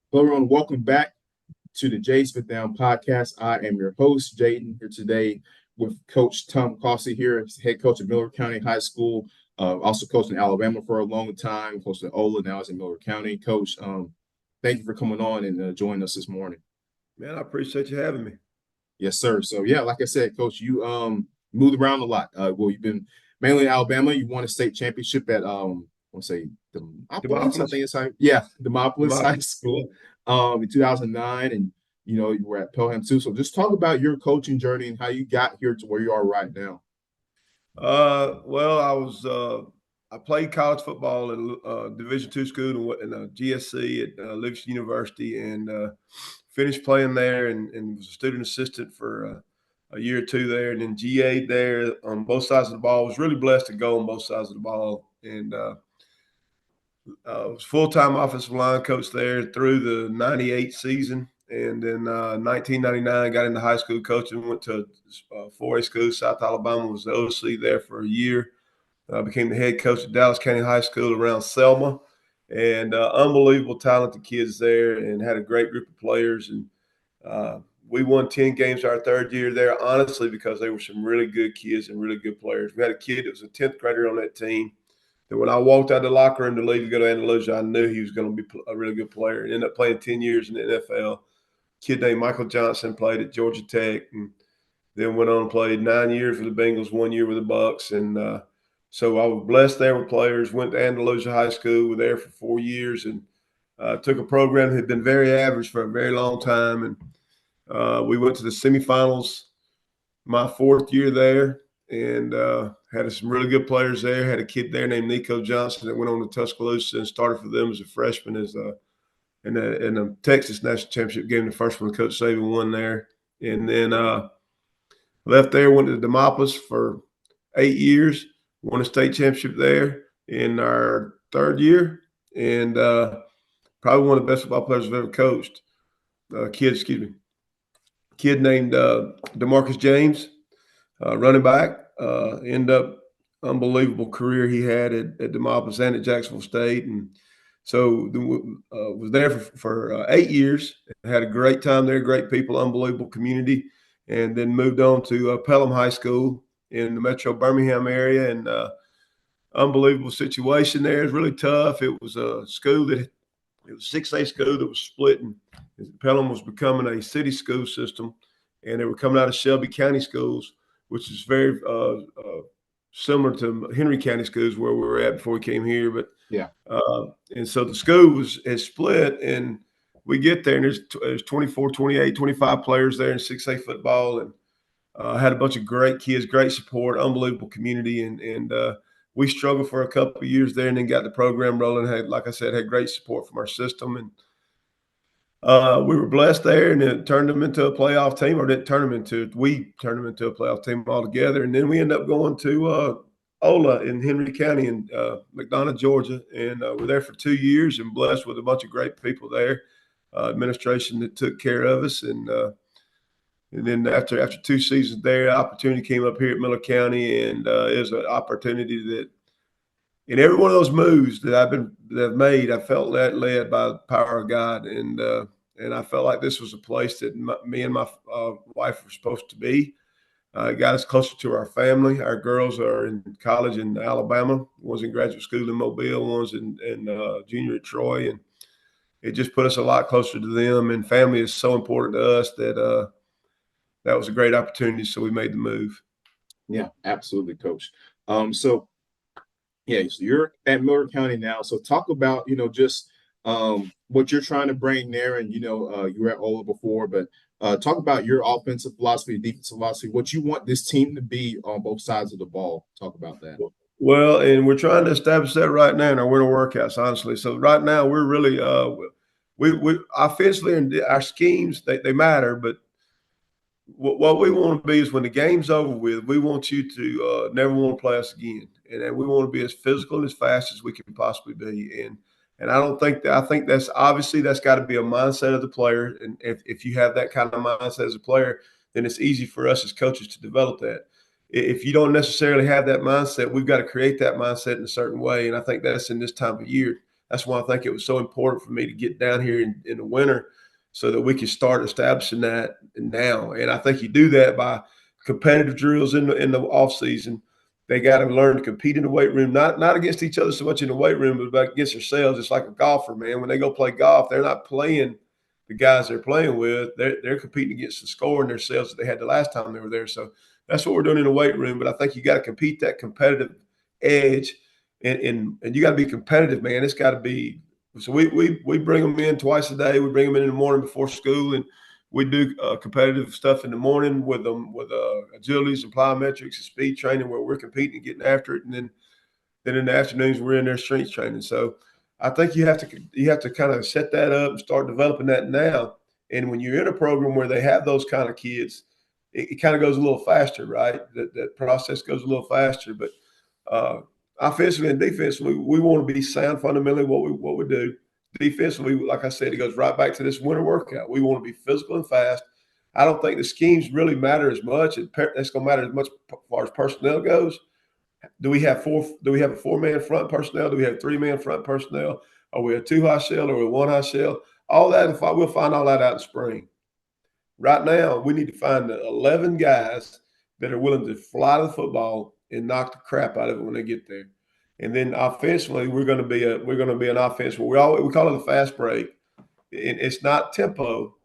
Hello, everyone. Welcome back to the Jay's Fit Down podcast. I am your host, Jaden, here today with Coach Tom Causey here, head coach at Miller County High School. Also coached in Alabama for a long time, coached at Ola, now is in Miller County. Coach, thank you for coming on and joining us this morning. Man, I appreciate you having me. Yes, sir. So yeah, like I said, Coach, you moved around a lot. Well, you've been mainly in Alabama. You won a state championship at I want to say Demopolis. I Demopolis? think it's how, yeah, Demopolis High Demopolis. School, Yeah. in 2009, and you were at Pelham too. So just talk about your coaching journey and how you got here to where you are right now. Well, I played college football at Division two school in GSC at Livingston University, and finished playing there, and was a student assistant for a year or two there, and then GA there on both sides of the ball. Was really blessed to go on both sides of the ball, and was full time offensive line coach there through the '98 season, and then 1999 got into high school coaching. Went to 4A school, South Alabama. Was the OC there for a year. Became the head coach at Dallas County High School around Selma, and unbelievable talented kids there, and had a great group of players. And we won 10 games our third year there, honestly, because they were some really good kids and really good players. We had a kid that was a 10th grader on that team that when I walked out of the locker room to leave to go to Andalusia, I knew he was going to be a really good player. And ended up playing 10 years in the NFL. Kid named Michael Johnson played at Georgia Tech, and then went on and played 9 years with the Bengals, 1 year with the Bucks. And so I was blessed there with players. Went to Andalusia High School, was there for 4 years, and took a program that had been very average for a very long time. And we went to the semifinals my fourth year there, and had some really good players there. Had a kid there named Nico Johnson that went on to Tuscaloosa and started for them as a freshman in the Texas National Championship game. The first one Coach Saban won there, and then left there, went to Demopolis for 8 years, won a state championship there in our third year, and probably one of the best football players I've ever coached. Kid named DeMarcus James, running back. End up unbelievable career he had at Demopolis and at Jacksonville State, and so was there for 8 years. Had a great time there, great people, unbelievable community, and then moved on to Pelham High School in the Metro Birmingham area, and unbelievable situation there. It was really tough. It was a school that it was 6A school that was splitting. Pelham was becoming a city school system, and they were coming out of Shelby County schools, which is very similar to Henry County schools where we were at before we came here. But Yeah. and so the school has split, and we get there, and there's 24, 28, 25 players there in 6A football, and had a bunch of great kids, great support, unbelievable community, and we struggled for a couple of years there, and then got the program rolling. Had, like I said, had great support from our system, and we were blessed there, and it turned them into a playoff team, or didn't turn them into. We turned them into a playoff team altogether, and then we ended up going to Ola in Henry County in McDonough, Georgia, and we're there for 2 years, and blessed with a bunch of great people there, administration that took care of us, and then after 2 seasons there, opportunity came up here at Miller County, and it was an opportunity that in every one of those moves that I've made, I felt led by the power of God, and I felt like this was a place that me and my wife were supposed to be. It got us closer to our family. Our girls are in college in Alabama. One's in graduate school in Mobile. One's in junior at Troy, and it just put us a lot closer to them. And family is so important to us that that was a great opportunity. So we made the move. Yeah, absolutely, Coach. So yeah, so you're at Miller County now. So talk about, just what you're trying to bring there. And, you were at Ola before, but talk about your offensive philosophy, defensive philosophy, what you want this team to be on both sides of the ball. Talk about that. Well, and we're trying to establish that right now in our winter workouts, honestly. So right now we're really we offensively and our schemes they matter, but what we want to be is when the game's over with, we want you to never want to play us again, and we want to be as physical and as fast as we can possibly be. And I don't think that I think that's obviously that's got to be a mindset of the player, and if you have that kind of mindset as a player, then it's easy for us as coaches to develop that. If you don't necessarily have that mindset, we've got to create that mindset in a certain way, and I think that's in this time of year. That's why I think it was so important for me to get down here in the winter so that we can start establishing that now. And I think you do that by competitive drills in the off season. They got to learn to compete in the weight room, not against each other so much in the weight room, but against themselves. It's like a golfer, man. When they go play golf, they're not playing the guys they're playing with. They're competing against the score in themselves that they had the last time they were there. So that's what we're doing in the weight room. But I think you got to compete that competitive edge, and you got to be competitive, man. It's got to be. So we bring them in twice a day. We bring them in the morning before school, and we do competitive stuff in the morning with them with agilities and plyometrics and speed training where we're competing and getting after it, and then in the afternoons we're in their strength training. So I think you have to kind of set that up and start developing that now. And when you're in a program where they have those kind of kids, it kind of goes a little faster, right? That process goes a little faster. But uh, offensively and defensively, we want to be sound fundamentally what we do. Defensively, like I said, it goes right back to this winter workout. We want to be physical and fast. I don't think the schemes really matter as much. That's going to matter as much as far as personnel goes. Do we have four? Do we have a four-man front personnel? Do we have three-man front personnel? Are we a two high shell or a one high shell? All that, we'll find all that out in spring. Right now, we need to find the 11 guys that are willing to fly the football and knock the crap out of it when they get there. And then offensively, we're going to be an offense where we call it a fast break. And it's not tempo,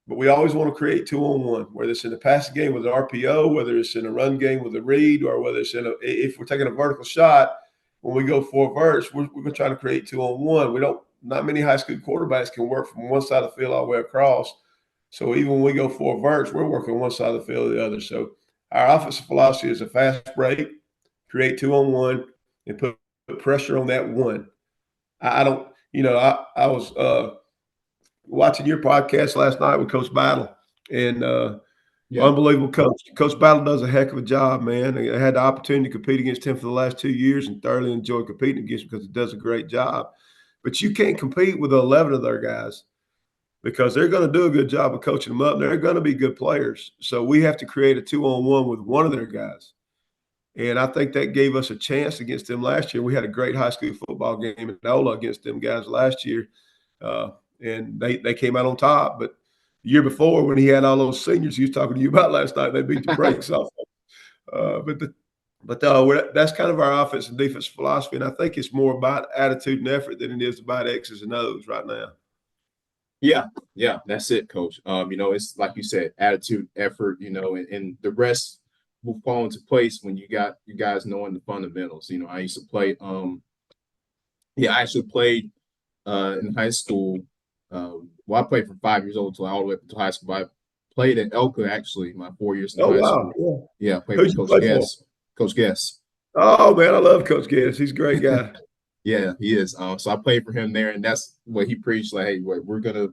but we always want to create 2-on-1, whether it's in the passing game with an RPO, whether it's in a run game with a read, or whether it's if we're taking a vertical shot, when we go four verts, we're going to try to create 2-on-1. Not many high school quarterbacks can work from one side of the field all the way across. So even when we go four verts, we're working one side of the field or the other. So our offensive philosophy is a fast break, create 2-on-1, and put pressure on that one. I don't, I was watching your podcast last night with Coach Battle, and Yeah. unbelievable coach. Coach Battle does a heck of a job, man. I had the opportunity to compete against him for the last 2 years and thoroughly enjoy competing against him because he does a great job. But you can't compete with 11 of their guys because they're going to do a good job of coaching them up. They're going to be good players. So we have to create a 2-on-1 with one of their guys. And I think that gave us a chance against them last year. We had a great high school football game in NOLA against them guys last year. Uh, and they came out on top. But the year before, when he had all those seniors he was talking to you about last night, they beat the brakes off. That's kind of our offense and defense philosophy, and I think it's more about attitude and effort than it is about X's and O's right now. Yeah, yeah, that's it, coach. It's like you said, attitude, effort, and the rest will fall into place when you got you guys knowing the fundamentals. I used to play I actually played in high school. I played from 5 years old till all the way up to high school. But I played at Elka actually my 4 years in Oh high wow! school. Yeah. Yeah, I played for Who'd you Coach play for? Guess. Coach Guess. Oh man, I love Coach Gibbs. He's a great guy. Yeah, he is. So I played for him there, and that's what he preached. Like, hey, we're gonna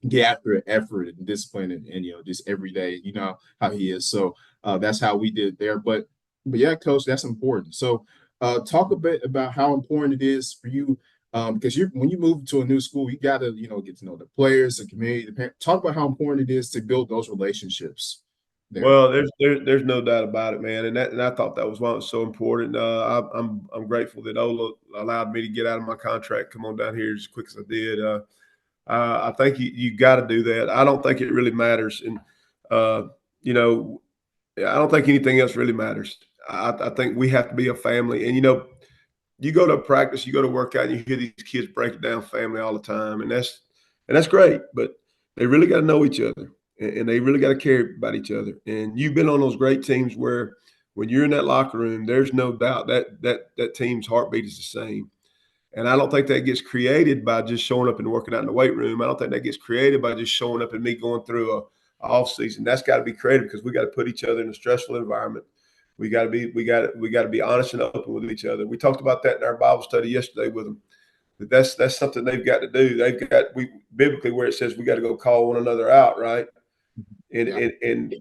get after it, effort and discipline, and just every day. You know how he is. So that's how we did it there. But yeah, coach, that's important. So talk a bit about how important it is for you. Because when you move to a new school, you got to get to know the players, the community, the parents. Talk about how important it is to build those relationships there. Well, there's no doubt about it, man, and I thought that was why it was so important. I'm grateful that Ola allowed me to get out of my contract, come on down here as quick as I did. I think you got to do that. I don't think it really matters, and uh, you know, I don't think anything else really matters. I think we have to be a family, and you go to practice, you go to work out, and you hear these kids breaking down family all the time, and that's great, but they really got to know each other, and they really got to care about each other. And you've been on those great teams where when you're in that locker room, there's no doubt that team's heartbeat is the same. And I don't think that gets created by just showing up and working out in the weight room. I don't think that gets created by just showing up and me going through a off season. That's got to be created because we got to put each other in a stressful environment. We got to be honest and open with each other. We talked about that in our Bible study yesterday with them. That's something they've got to do. They've got we biblically where it says we got to go call one another out, right? And Yeah.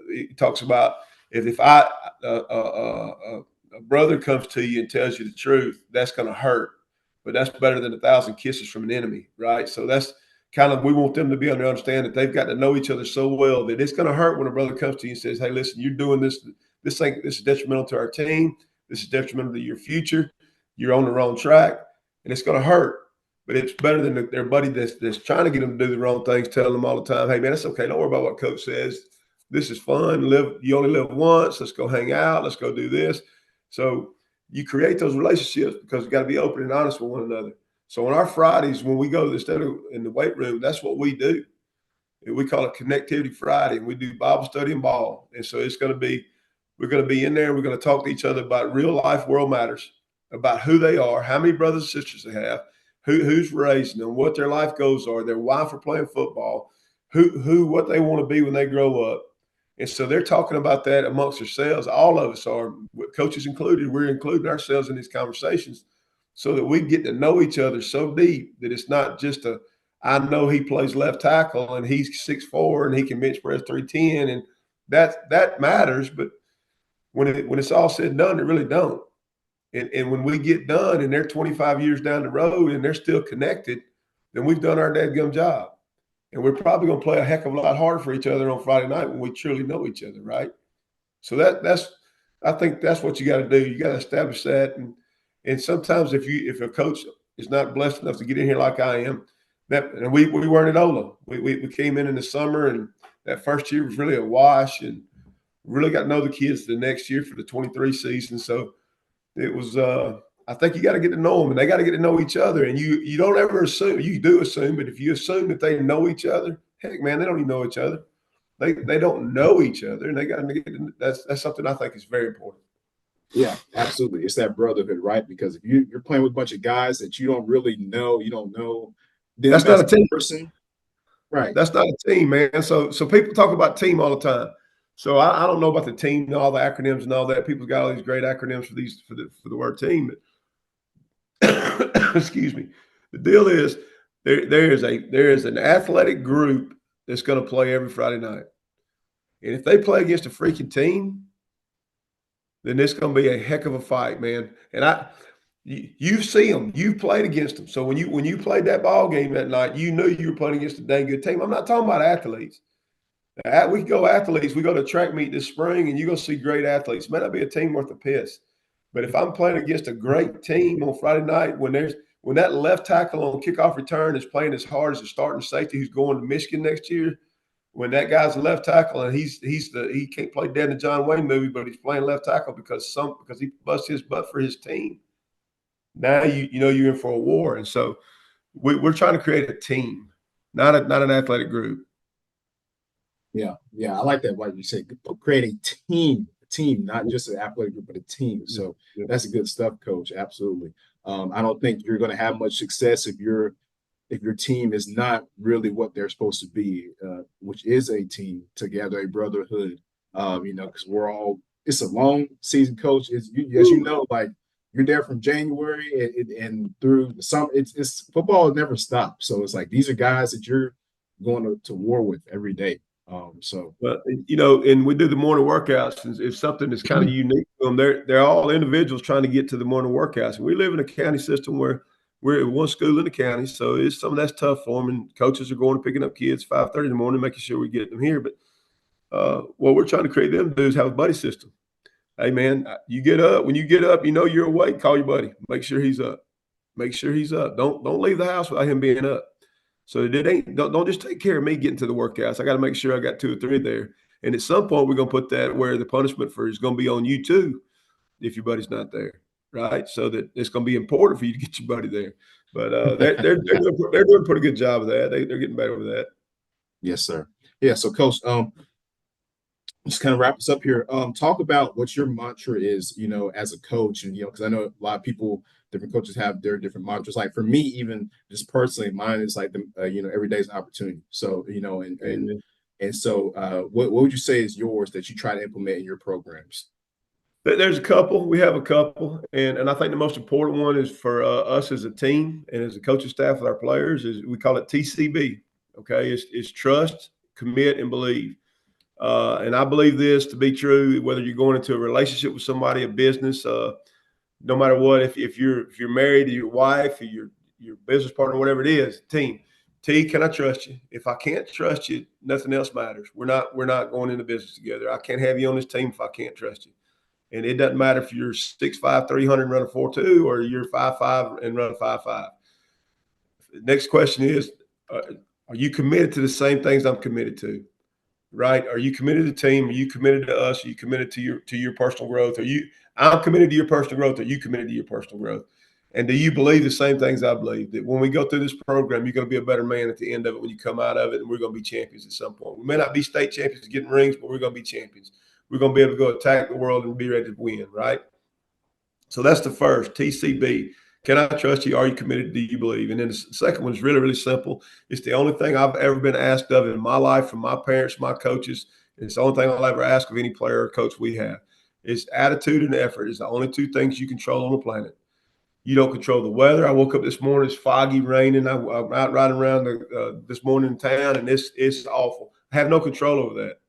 it talks about if I a brother comes to you and tells you the truth, that's going to hurt, but that's better than 1,000 kisses from an enemy, right? So that's kind of we want them to be able to understand that they've got to know each other so well that it's going to hurt when a brother comes to you and says, "Hey, listen, you're doing this. This is detrimental to our team. This is detrimental to your future. You're on the wrong track." and it's going to hurt. But it's better than their buddy that's trying to get them to do the wrong things, telling them all the time, "Hey man, that's okay. Don't worry about what coach says. This is fun. You only live once. Let's go hang out. Let's go do this." So you create those relationships because you got to be open and honest with one another. So on our Fridays, when we go instead of in the weight room, that's what we do. We call it Connectivity Friday. We do Bible study and ball, and so we're going to be in there. We're going to talk to each other about real life world matters, about who they are, how many brothers and sisters they have, who's raising them, what their life goals are, their why for playing football, what they want to be when they grow up. And so they're talking about that amongst themselves. All of us are, coaches included. We're including ourselves in these conversations so that we get to know each other so deep that it's not just I know he plays left tackle and he's 6'4" and he can bench press 310, and that matters. But when it's all said and done, it really don't. And when we get done and they're 25 years down the road and they're still connected, then we've done our dadgum job. And we're probably going to play a heck of a lot harder for each other on Friday night when we truly know each other, right? So I think that's what you got to do. You got to establish that. And sometimes if a coach is not blessed enough to get in here like I am, and we weren't at Ola. We came in the summer, and that first year was really a wash, and really got to know the kids the next year for the 23 season. So it was I think you got to get to know them, and they got to get to know each other. And you don't ever assume. You do assume, but if you assume that they know each other, heck, man, they don't even know each other. They don't know each other, and they got to get. That's something I think is very important. Yeah, absolutely. It's that brotherhood, right? Because if you're playing with a bunch of guys that you don't really know, you don't know them That's not as a team. a person, right? That's not a team, man. So people talk about team all the time. So I don't know about the team, all the acronyms and all that. People's got all these great acronyms for the word team. But excuse me. The deal is there is an athletic group that's going to play every Friday night, and if they play against a freaking team, then it's going to be a heck of a fight, man. And you see them, you've played against them. So when you played that ball game that night, you knew you were playing against a dang good team. I'm not talking about athletes. We go athletes. We go to track meet this spring, and you're going to see great athletes. It may not be a team worth a piss, but if I'm playing against a great team on Friday night, when that left tackle on kickoff return is playing as hard as the starting safety who's going to Michigan next year, when that guy's a left tackle and he can't play dead in the John Wayne movie, but he's playing left tackle because he busted his butt for his team. Now you know you're in for a war, and so we're trying to create a team, not an athletic group. Yeah, yeah, I like that. Like you said, create a team, not just an athletic group, but a team. So Yeah. that's good stuff, Coach. Absolutely. I don't think you're going to have much success if your team is not really what they're supposed to be, which is a team together, a brotherhood. Because we're all it's a long season, Coach. As you know, like you're there from January and through the summer. It's football never stops. So it's like these are guys that you're going to war with every day. So But and we do the morning workouts. And if something is kind of unique to them, they're all individuals trying to get to the morning workouts. And we live in a county system where we're at one school in the county, so it's some of that's tough for them. And coaches are going and picking up kids 5:30 in the morning, making sure we get them here. But what we're trying to create them to do is have a buddy system. Hey man, you get up when you get up, you know you're awake. Call your buddy, make sure he's up. Make sure he's up. Don't leave the house without him being up. So it ain't don't just take care of me getting to the workouts. I got to make sure I got 2 or 3 there. And at some point, we're gonna put that where the punishment for is gonna be on you too, if your buddy's not there, right? So that it's gonna be important for you to get your buddy there. But they're doing a pretty good job of that. They're getting better with that. yes, sir. Yeah. So, Coach, just kind of wrap us up here. Talk about what your mantra is, as a coach, and because I know a lot of people, different coaches have their different mantras. Like for me, even just personally, mine is like every day is an opportunity. So and so what would you say is yours that you try to implement in your programs? There's a couple. We have a couple, and I think the most important one is for us as a team and as a coaching staff with our players is we call it TCB. Okay, it's trust, commit, and believe. And I believe this to be true, whether you're going into a relationship with somebody, a business, no matter what, if you're married to your wife or your business partner, whatever it is, team. T, can I trust you? If I can't trust you, nothing else matters. We're not going into business together. I can't have you on this team if I can't trust you. And it doesn't matter if you're 6'5", 300 and run a 4.2, or you're 5'5" and run a 5.5. Next question is, are you committed to the same things I'm committed to? Right? Are you committed to the team? Are you committed to us? Are you committed to your personal growth? I'm committed to your personal growth. Are you committed to your personal growth? And do you believe the same things I believe? That when we go through this program, you're going to be a better man at the end of it when you come out of it, and we're going to be champions at some point. We may not be state champions getting rings, but we're going to be champions. We're going to be able to go attack the world and be ready to win, right? So that's the first, TCB. Can I trust you? Are you committed? Do you believe? And then the second one is really, really simple. It's the only thing I've ever been asked of in my life from my parents, my coaches. It's the only thing I'll ever ask of any player or coach we have. It's attitude and effort. It's the only two things you control on the planet. You don't control the weather. I woke up this morning, it's foggy, raining. I'm out riding around this morning in town, and it's awful. I have no control over that,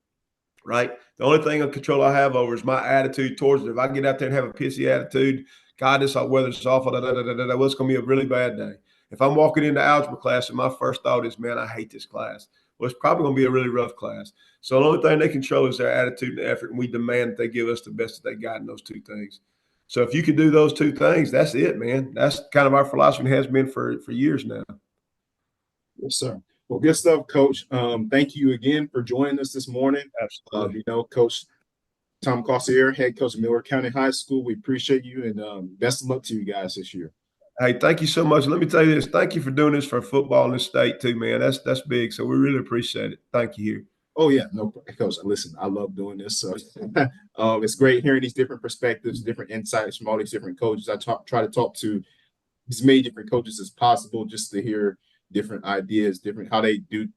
right? The only thing of control I have over is my attitude towards it. If I get out there and have a pissy attitude, God, this weather's awful, well, it's going to be a really bad day. If I'm walking into algebra class and my first thought is, man, I hate this class, well, it's probably going to be a really rough class. So the only thing they control is their attitude and effort, and we demand that they give us the best that they got in those two things. So if you can do those two things, that's it, man. That's kind of our philosophy, and has been for years now. Yes, sir. Well, good stuff, Coach. Thank you again for joining us this morning. Absolutely. Coach Tom Causey, head coach of Miller County High School. We appreciate you, and best of luck to you guys this year. Hey, thank you so much. Let me tell you this. Thank you for doing this for football in the state too, man. That's big. So we really appreciate it. Thank you here. Oh yeah, no, Coach. Listen, I love doing this. So it's great hearing these different perspectives, different insights from all these different coaches. I try to talk to as many different coaches as possible, just to hear different ideas, different how they do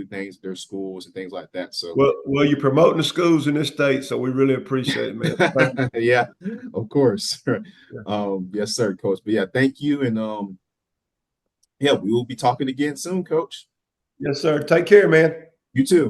things at their schools and things like that. So well, you're promoting the schools in this state, so we really appreciate it, man. Yeah, of course. Yeah. Yes, sir, Coach. But yeah, thank you, and yeah, we will be talking again soon, Coach. Yes, sir. Take care, man. You too.